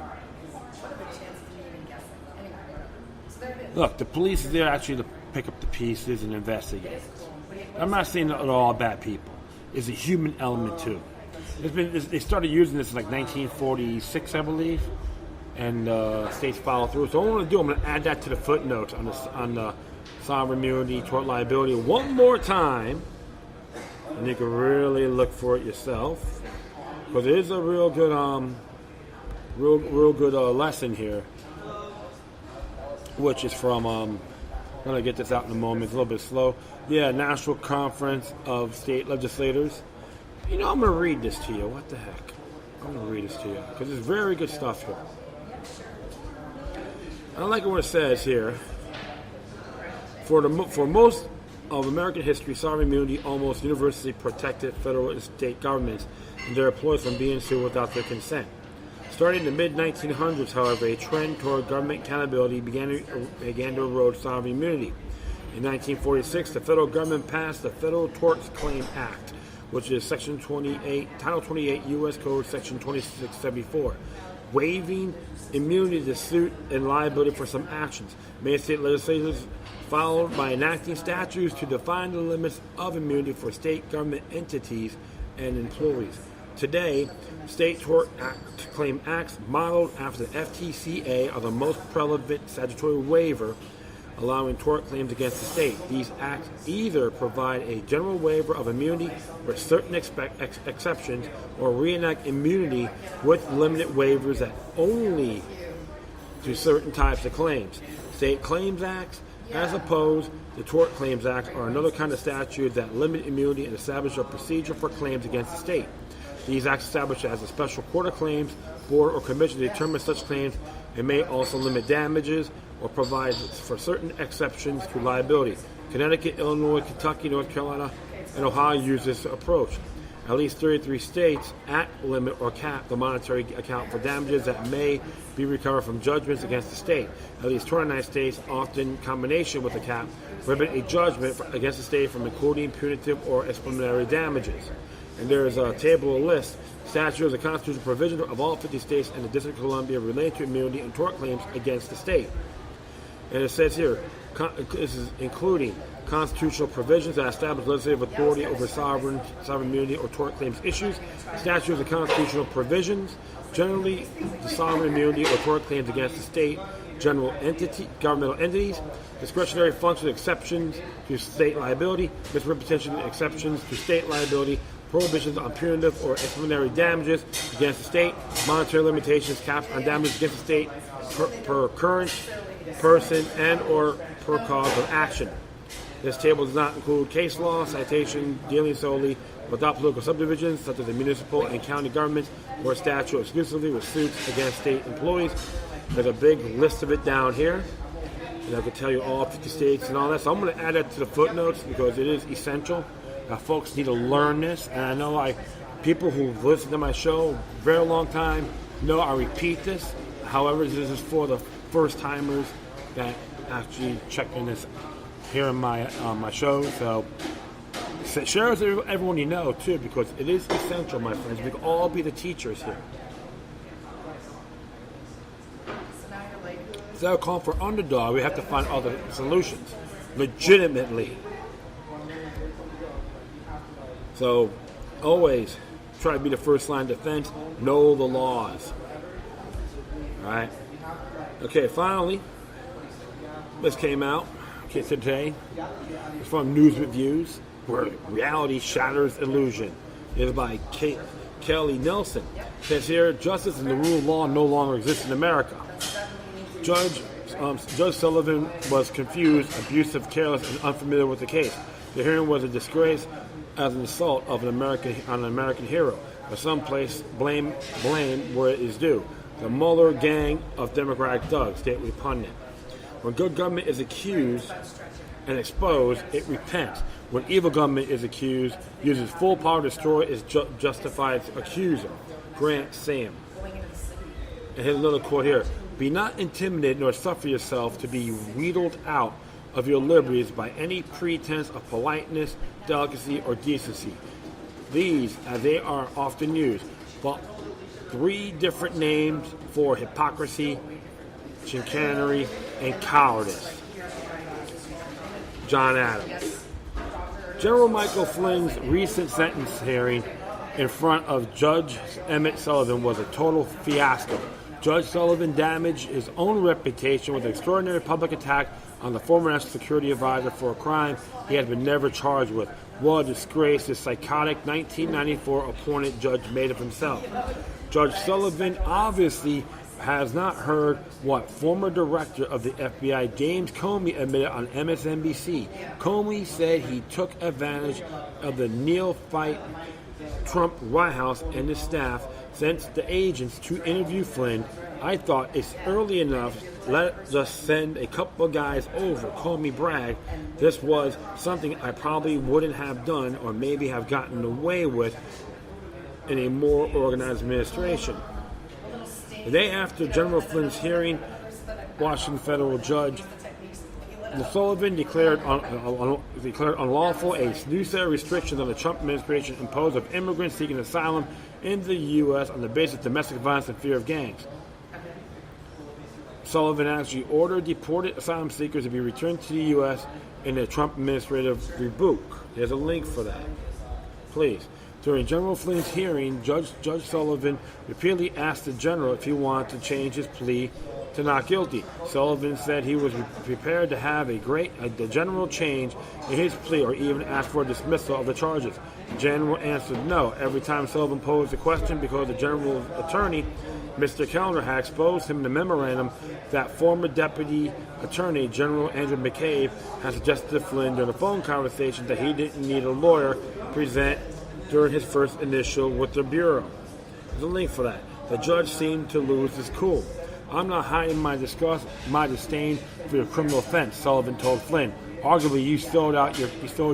Look, the police is there actually to pick up the pieces and investigate. I'm not saying that they're all bad people. There's a human element too. They started using this in like 1946, I believe, and states follow through. So what I'm going to do, I'm going to add that to the footnotes on the sovereign immunity, tort liability one more time, and you can really look for it yourself, because it is a real good lesson here, which is from I'm gonna get this out in a moment. It's a little bit slow. Yeah, National Conference of State Legislators. I'm gonna read this to you. What the heck? I'm gonna read this to you because it's very good stuff here. I like what it says here. For most of American history, sovereign immunity almost universally protected federal and state governments and their employees from being sued without their consent. Starting in the mid-1900s, however, a trend toward government accountability began to erode sovereign immunity. In 1946, the federal government passed the Federal Tort Claims Act, which is Section 28, Title 28 U.S. Code, Section 2674, waiving immunity to suit and liability for some actions. Many state legislatures followed by enacting statutes to define the limits of immunity for state government entities and employees. Today, state tort claim acts modeled after the FTCA are the most relevant statutory waiver allowing tort claims against the state. These acts either provide a general waiver of immunity with certain exceptions or reenact immunity with limited waivers that only to certain types of claims. State Claims Acts, as opposed to Tort Claims Act, are another kind of statute that limit immunity and establish a procedure for claims against the state. These acts establish as a special court of claims, board, or commission to determine such claims, and may also limit damages or provide for certain exceptions to liability. Connecticut, Illinois, Kentucky, North Carolina, and Ohio use this approach. At least 33 states limit or cap the monetary account for damages that may be recovered from judgments against the state. At least 29 states, often in combination with the cap, prohibit a judgment against the state from including punitive or expropriatory damages. And there is a table of lists. Statutes of the constitutional provision of all 50 states and the District of Columbia related to immunity and tort claims against the state. And it says here, this is including constitutional provisions that establish legislative authority over sovereign immunity or tort claims issues, statutes of constitutional provisions, generally the sovereign immunity or tort claims against the state, governmental entities, discretionary functions, exceptions to state liability, misrepresentation exceptions to state liability, prohibitions on punitive or expropriatory damages against the state, monetary limitations, caps on damages against the state per occurrence, person, and or per cause of action. This table does not include case law, citation, dealing solely without political subdivisions, such as the municipal and county governments, or statute exclusively with suits against state employees. There's a big list of it down here. And I can tell you all 50 states and all that. So I'm going to add that to the footnotes because it is essential. Folks need to learn this. And I know people who've listened to my show a very long time know I repeat this. However, this is for the first timers that actually check in this here in my show. So share with everyone you know too, because it is essential, my friends. We can all be the teachers here. Instead of calling for underdog, we have to find other solutions, legitimately. So always try to be the first line of defense. Know the laws. All right. Okay. Finally, this came out today. It's from News Reviews, where reality shatters illusion. It is by Kelly Nelson. It says here, justice and the rule of law no longer exist in America. Judge Sullivan was confused, abusive, careless, and unfamiliar with the case. The hearing was a disgrace as an assault on an American hero. But some place blame where it is due. The Mueller gang of Democratic thugs, stately pundit. When good government is accused and exposed, it repents. When evil government is accused, uses full power to destroy its justified accuser. Grant Sam. And here's another quote here. Be not intimidated nor suffer yourself to be wheedled out of your liberties by any pretense of politeness, delicacy, or decency. These, as they are often used, but 3 different names for hypocrisy, chicanery, and cowardice. John Adams. General Michael Flynn's recent sentence hearing in front of Judge Emmett Sullivan was a total fiasco. Judge Sullivan damaged his own reputation with an extraordinary public attack on the former national security advisor for a crime he had been never charged with. What a disgrace this psychotic 1994 appointed judge made of himself. Judge Sullivan obviously has not heard what former director of the FBI James Comey admitted on MSNBC. Comey said he took advantage of the neophyte Trump White House and his staff sent the agents to interview Flynn. I thought it's early enough. Let us send a couple of guys over. Comey bragged. This was something I probably wouldn't have done or maybe have gotten away with in a more organized administration. The day after General Flynn's hearing, Washington federal judge Sullivan declared unlawful a new set of restrictions on the Trump administration imposed of immigrants seeking asylum in the U.S. on the basis of domestic violence and fear of gangs. Sullivan actually ordered deported asylum seekers to be returned to the U.S. in the Trump administrative reboot. There's a link for that. Please. During General Flynn's hearing, Judge Sullivan repeatedly asked the general if he wanted to change his plea to not guilty. Sullivan said he was prepared to have the general change in his plea or even ask for a dismissal of the charges. The general answered no every time Sullivan posed a question because the general's attorney, Mr. Kellner, had exposed him in the memorandum that former Deputy Attorney General Andrew McCabe had suggested to Flynn during a phone conversation that he didn't need a lawyer present during his first initial with the Bureau. There's a link for that. The judge seemed to lose his cool. I'm not hiding my disdain for your criminal offense, Sullivan told Flynn. Arguably, you sold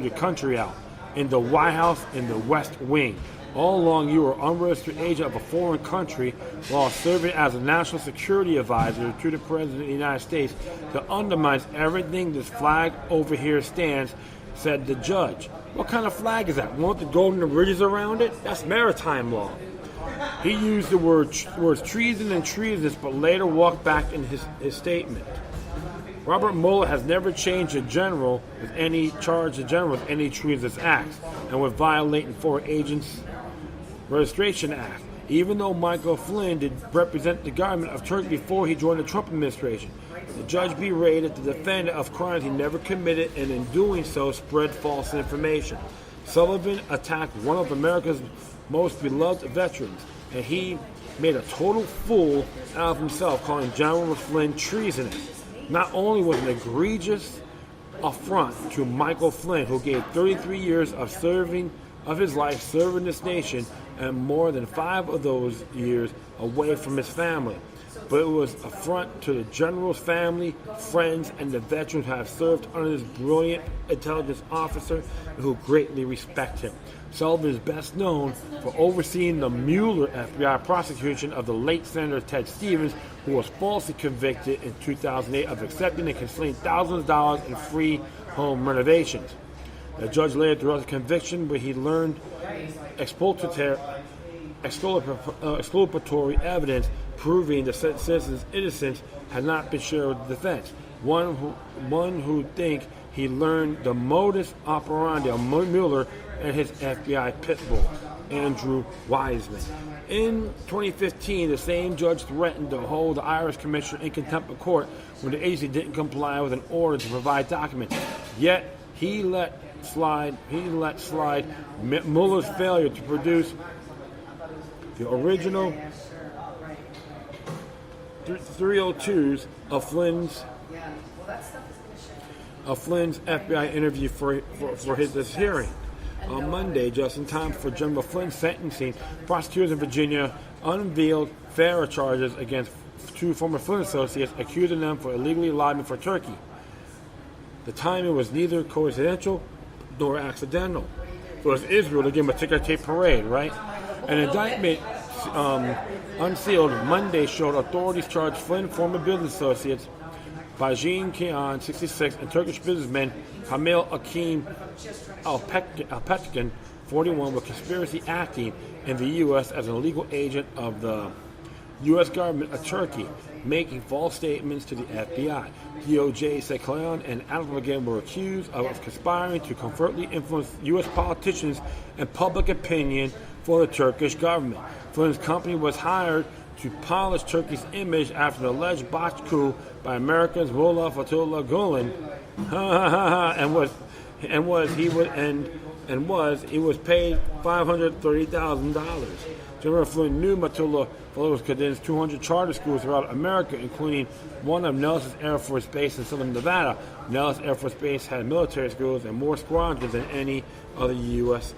your country out in the White House in the West Wing. All along, you were an unregistered agent of a foreign country while serving as a national security advisor to the President of the United States that undermines everything this flag over here stands, said the judge. What kind of flag is that? Want the golden ridges around it? That's maritime law. He used the words treason and treasonous, but later walked back in his statement. Robert Mueller has never charged a general with any treasonous acts and with violating Foreign Agents Registration Act, even though Michael Flynn did represent the government of Turkey before he joined the Trump administration. The judge berated the defendant of crimes he never committed and in doing so spread false information. Sullivan attacked one of America's most beloved veterans, and he made a total fool out of himself, calling General Flynn treasonous. Not only was it an egregious affront to Michael Flynn, who gave 33 years of his life serving this nation, and more than 5 of those years away from his family, but it was an affront to the general's family, friends, and the veterans who have served under this brilliant intelligence officer who greatly respect him. Sullivan is best known for overseeing the Mueller FBI prosecution of the late Senator Ted Stevens, who was falsely convicted in 2008 of accepting and concealing thousands of dollars in free home renovations. The judge later threw out the conviction, but he learned exculpatory evidence proving the citizen's innocence had not been shared with the defense. One who think he learned the modus operandi of Mueller and his FBI pit bull, Andrew Wiseman. In 2015, the same judge threatened to hold the Irish commissioner in contempt of court when the agency didn't comply with an order to provide documents. Yet he let slide Mueller's failure to produce the original 302s of Flynn's FBI interview for this hearing. On Monday, just in time for General Flynn's sentencing, prosecutors in Virginia unveiled FARA charges against 2 former Flynn associates, accusing them for illegally lobbying for Turkey. The timing was neither coincidental nor accidental. It was Israel to give them a ticker-tape parade, right? An indictment unsealed Monday showed authorities charged Flynn former business associates Bajin Kian, 66, and Turkish businessman Hamil Akin Alpetkin, 41, with conspiracy acting in the U.S. as an illegal agent of the U.S. government of Turkey, making false statements to the FBI. DOJ said Kian and Alpetkin were accused of conspiring to covertly influence U.S. politicians and public opinion for the Turkish government. Flynn's company was hired to polish Turkey's image after an alleged botched coup by Americans Mullah Fethullah Gulen, he was paid $530,000. General Flynn knew Fethullah was condensed 200 charter schools throughout America, including one of Nelson's Air Force Base in southern Nevada. Nellis Air Force Base had military schools and more squadrons than any other U.S.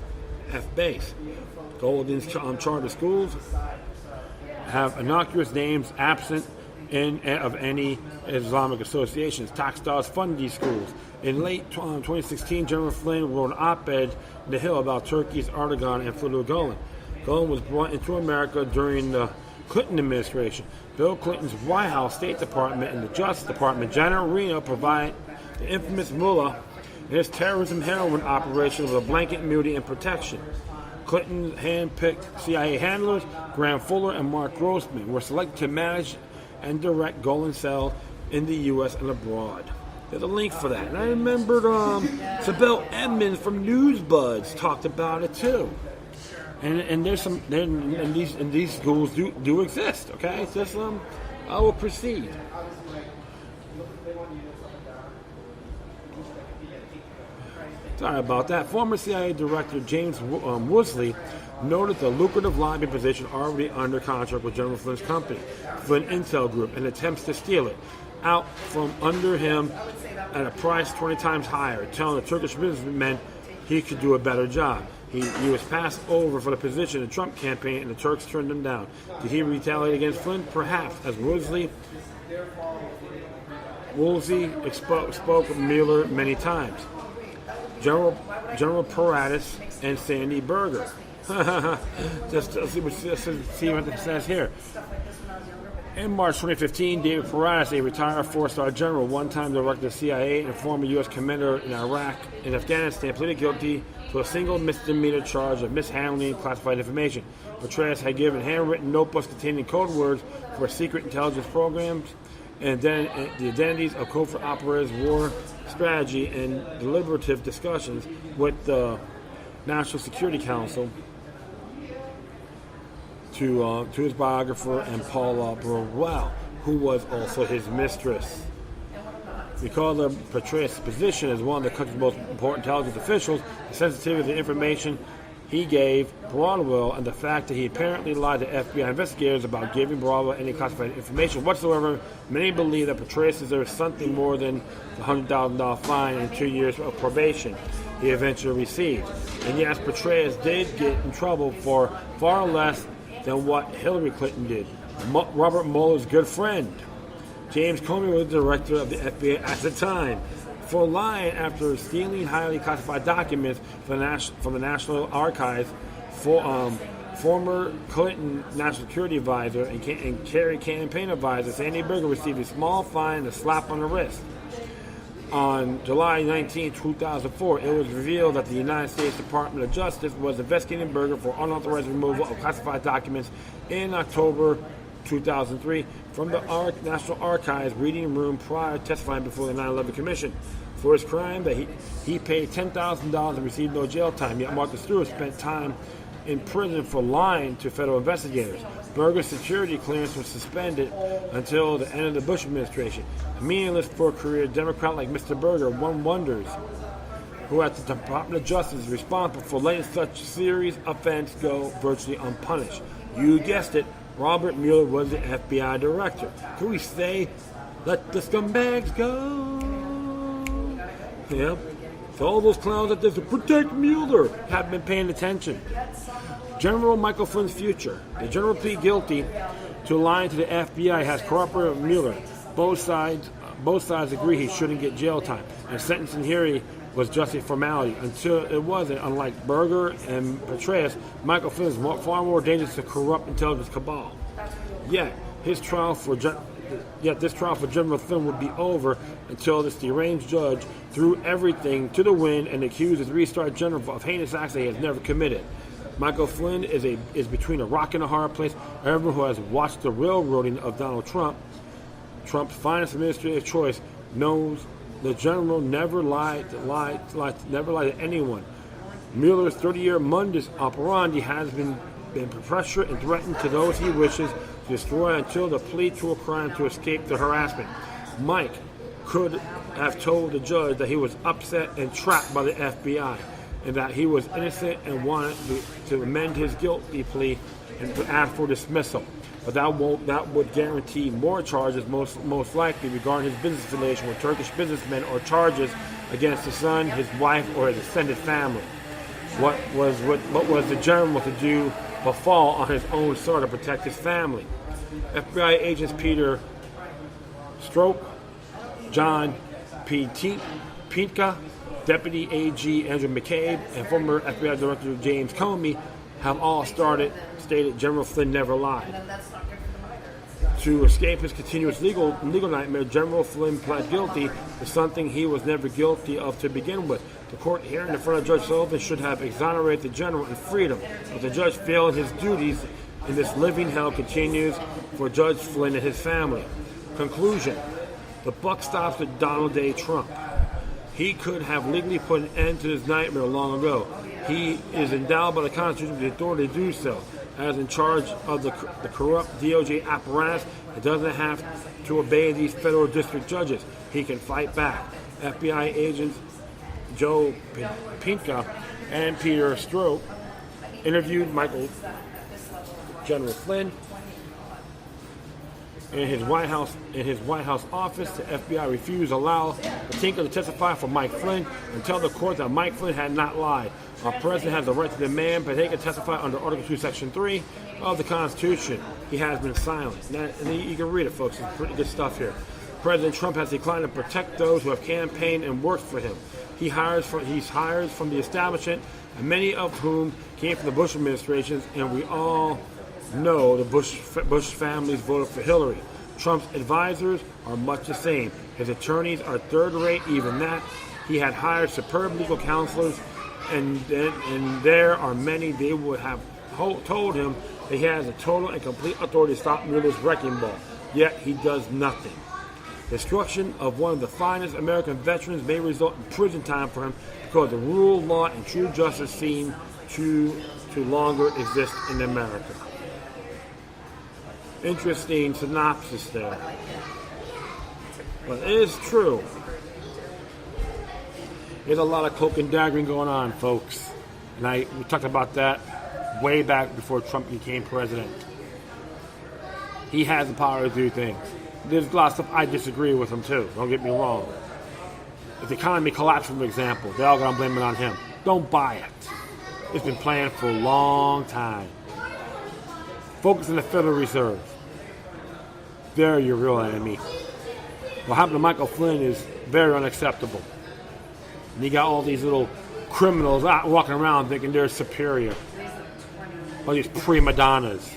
base. Golden's charter schools have innocuous names absent of any Islamic associations. Tax dollars fund these schools. In late 2016, General Flynn wrote an op-ed in The Hill about Turkey's Erdogan and Fethullah Gulen. Gulen was brought into America during the Clinton administration. Bill Clinton's White House, State Department, and the Justice Department, Janet Reno, provide the infamous Mullah and his terrorism heroin operation with a blanket immunity and protection. Clinton's hand-picked CIA handlers, Graham Fuller and Mark Grossman, were selected to manage and direct Gulen's cells in the U.S. and abroad. There's a link for that. And I remembered Sibel Edmonds from Newsbuds talked about it too. And there's some and these schools do exist. Okay, it's just I will proceed. Sorry about that. Former CIA Director James Woosley noted the lucrative lobbying position already under contract with General Flynn's company, Flynn Intel Group, and attempts to steal it out from under him at a price 20 times higher, telling the Turkish businessmen he could do a better job. He was passed over for the position in the Trump campaign, and the Turks turned him down. Did he retaliate against Flynn? Perhaps, as Woolsey spoke of Mueller many times. General Paratus and Sandy Berger. Just see what it says here. In March 2015, David Paratus, a retired four-star general, one-time director of the CIA, and former U.S. commander in Iraq and Afghanistan, pleaded guilty to a single misdemeanor charge of mishandling classified information. Paratus had given handwritten notebooks containing code words for secret intelligence programs and then the identities of covert operators, war strategy, and deliberative discussions with the National Security Council to his biographer and Paula Burwell, who was also his mistress. Because of Paratus' position as one of the country's most important intelligence officials, the sensitivity of the information he gave Broadwell and the fact that he apparently lied to FBI investigators about giving Broadwell any classified information whatsoever, many believe that Paratus deserves something more than the $100,000 fine and 2 years of probation he eventually received. And yes, Paratus did get in trouble for far less than what Hillary Clinton did. Robert Mueller's good friend, James Comey, was the director of the FBI at the time, for lying after stealing highly classified documents from the National Archives. Former Clinton National Security Advisor and Kerry campaign advisor Sandy Berger received a small fine and a slap on the wrist. On July 19, 2004, it was revealed that the United States Department of Justice was investigating Berger for unauthorized removal of classified documents in October 2003 from the National Archives reading room prior to testifying before the 9/11 Commission. For his crime, that he paid $10,000 and received no jail time, yet Martha Stewart spent time in prison for lying to federal investigators. Berger's security clearance was suspended until the end of the Bush administration. Meaningless for a career Democrat like Mr. Berger, one wonders who at the Department of Justice is responsible for letting such serious offense go virtually unpunished. You guessed it, Robert Mueller was the FBI director. Can we say, let the scumbags go? Yep. So all those clowns that there's to protect Mueller have been paying attention. General Michael Flynn's future. The general plead guilty to lying to the FBI has cooperated with Mueller. Both sides agree he shouldn't get jail time. And sentencing hearing was just a formality until it wasn't. Unlike Berger and Paratus, Michael Flynn is far more dangerous to corrupt intelligence cabal. Yet this trial for General Flynn would be over until this deranged judge threw everything to the wind and accused the three-star general of heinous acts that he has never committed. Michael Flynn is between a rock and a hard place. Everyone who has watched the railroading of Donald Trump, Trump's finest administrative choice, knows the general never lied to anyone. Mueller's 30-year mundus operandi has been been pressure and threatened to those he wishes to destroy until the plea to a crime to escape the harassment. Mike could have told the judge that he was upset and trapped by the FBI and that he was innocent and wanted to amend his guilty plea and to ask for dismissal. But that would guarantee more charges, most likely regarding his business affiliation with Turkish businessmen or charges against his son, his wife, or his extended family. What was the general to do but fall on his own sword to protect his family? FBI agents Peter Stroke, John P. Pinka, Deputy AG Andrew McCabe, and former FBI Director James Comey have all stated General Flynn never lied. To escape his continuous legal nightmare, General Flynn pled guilty to something he was never guilty of to begin with. The court hearing in front of Judge Sullivan should have exonerated the general in freedom, but the judge failed his duties, and this living hell continues for Judge Flynn and his family. Conclusion: the buck stops with Donald J. Trump. He could have legally put an end to his nightmare long ago. He is endowed by the Constitution with the authority to do so. As in charge of the corrupt DOJ apparatus, it doesn't have to obey these federal district judges. He can fight back. FBI agents Joe Pinka and Peter Stroke interviewed General Flynn in his White House office. The FBI refused to allow Pinka to testify for Mike Flynn and tell the court that Mike Flynn had not lied. Our president has the right to demand but he can testify under Article 2, Section 3 of the Constitution. He has been silent. And you can read it, folks. It's pretty good stuff here. President Trump has declined to protect those who have campaigned and worked for him. He's hired from the establishment, and many of whom came from the Bush administrations, and we all know the Bush families voted for Hillary. Trump's advisors are much the same. His attorneys are third-rate, even that. He had hired superb legal counselors, and there are many they would have told him that he has a total and complete authority to stop Mueller's wrecking ball. Yet he does nothing. Destruction of one of the finest American veterans may result in prison time for him because the rule of law and true justice seem to longer exist in America. Interesting synopsis there. But it is true. There's a lot of cloak and daggering going on, folks. And we talked about that way back before Trump became president. He has the power to do things. There's a lot of stuff I disagree with him too. Don't get me wrong. If the economy collapsed, for example, they're all going to blame it on him. Don't buy it. It's been planned for a long time. Focus on the Federal Reserve. They're your real enemy. What happened to Michael Flynn is very unacceptable. And you got all these little criminals out walking around thinking they're superior. All these prima donnas.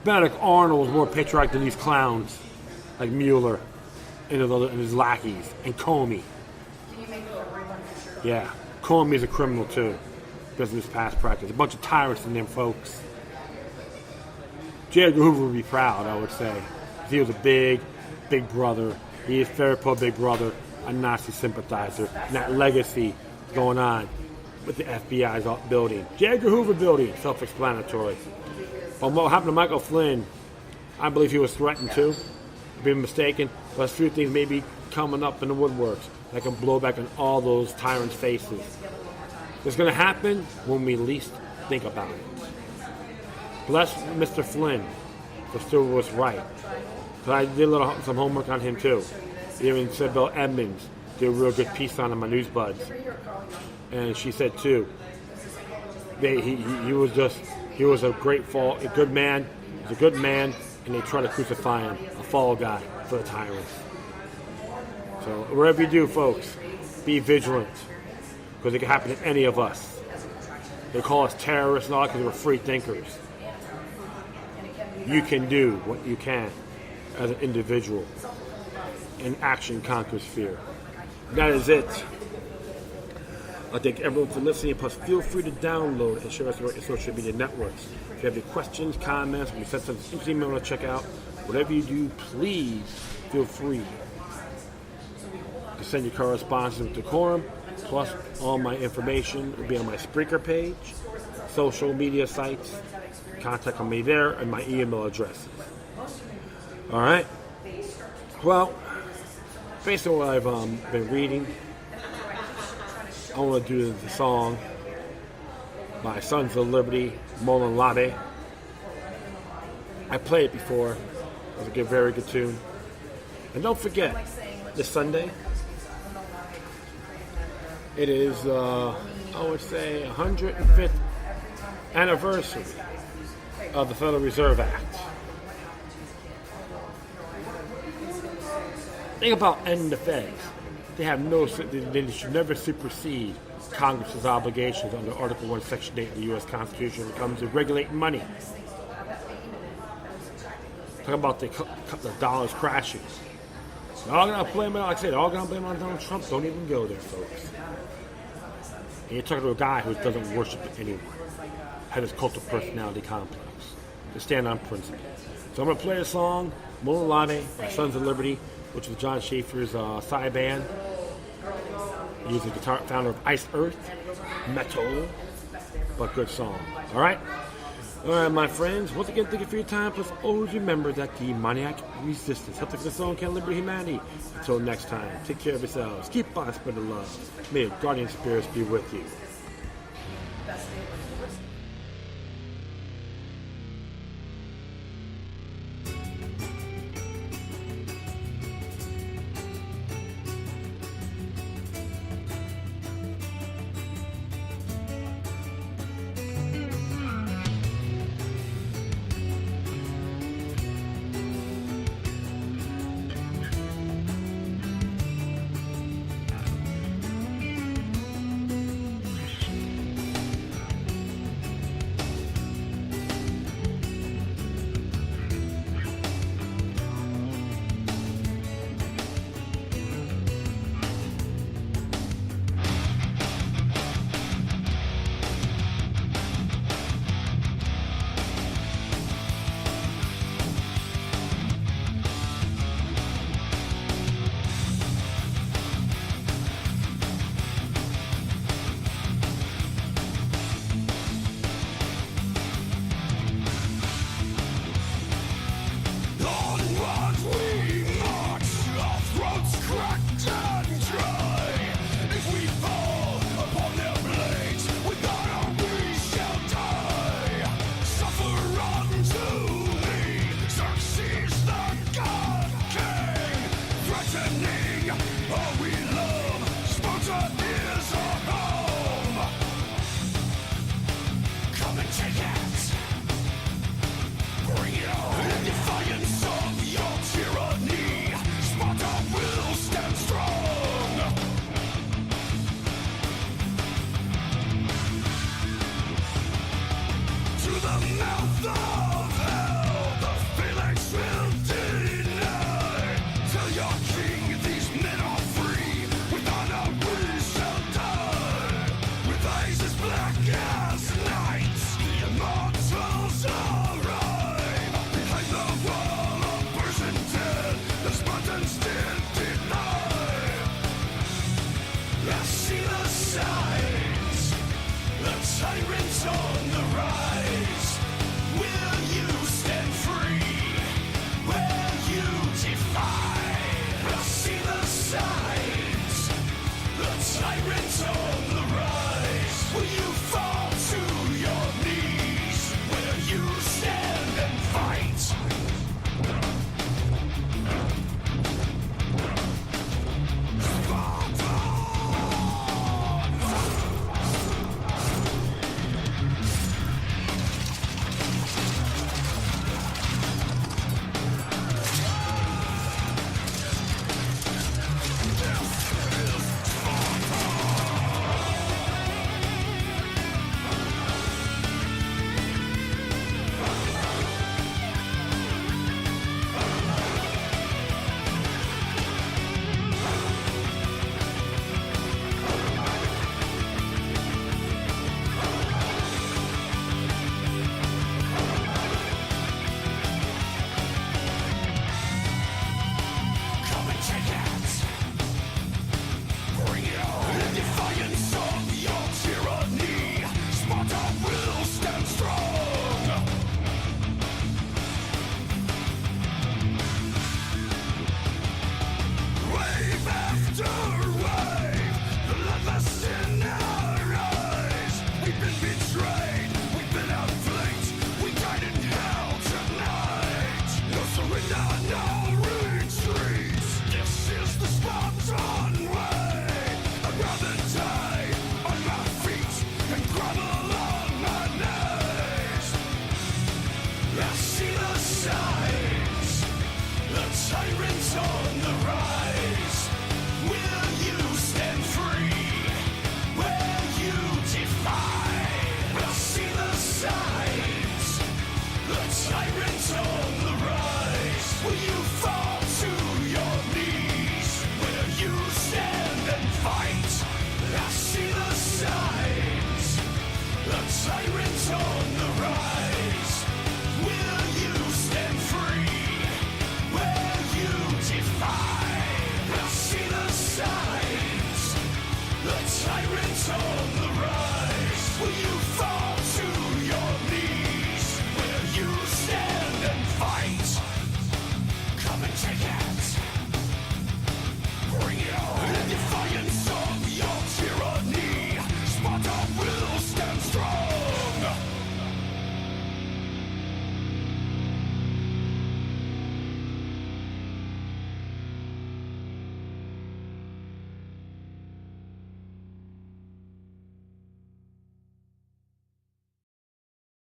Benedict Arnold was more patriotic than these clowns, like Mueller and his lackeys, and Comey. Yeah, Comey's a criminal too, because of his past practice. A bunch of tyrants in them, folks. J. Edgar Hoover would be proud, I would say. He was a big brother. He is very pro-big brother, a Nazi sympathizer, and that legacy going on with the FBI's building. J. Edgar Hoover building, self-explanatory. But what happened to Michael Flynn, I believe he was threatened too. I've been mistaken, but a few things may be coming up in the woodworks that can blow back in all those tyrants' faces. It's going to happen when we least think about it. Bless Mr. Flynn for still was right. So I did some homework on him too. Even Sybil Edmonds did a real good piece on him on NewsBuds. And she said too, he was a good man, and they try to crucify him, a fall guy for the tyrants. So wherever you do, folks, be vigilant, because it can happen to any of us. They call us terrorists and all because we're free thinkers. You can do what you can as an individual, and action conquers fear. That is it. I thank everyone for listening, plus feel free to download and share us on your social media networks. If you have any questions, comments, or you send something email to check out, whatever you do, please feel free to send your correspondence with decorum, plus all my information will be on my Spreaker page. social media sites. Contact me there and my email addresses. All right. Well, based on what I've been reading, I want to do the song by Sons of Liberty, Molon Labe. I played it before. It was a very good tune. And don't forget, this Sunday, it is, I would say, 105th anniversary of the Federal Reserve Act. Think about ending the feds. They have they should never supersede Congress's obligations under Article 1, Section 8 of the U.S. Constitution when it comes to regulating money. Talk about the dollars crashing. They're all going to blame it, like I said, they're all going to blame it on Donald Trump. Don't even go there, folks. And you're talking to a guy who doesn't worship anyone. Had his cult of personality complex. To stand on principle. So I'm going to play a song, Molon Labe by Sons of Liberty, which was John Schaefer's side band. He's the guitar founder of Ice Earth, metal, but good song. All right, my friends. Once again, thank you for your time. Plus, always remember that demoniac resistance helps us the soul and can liberate humanity. Until next time, take care of yourselves. Keep on spreading love. May your guardian spirits be with you. sides. The tyrants on the rise.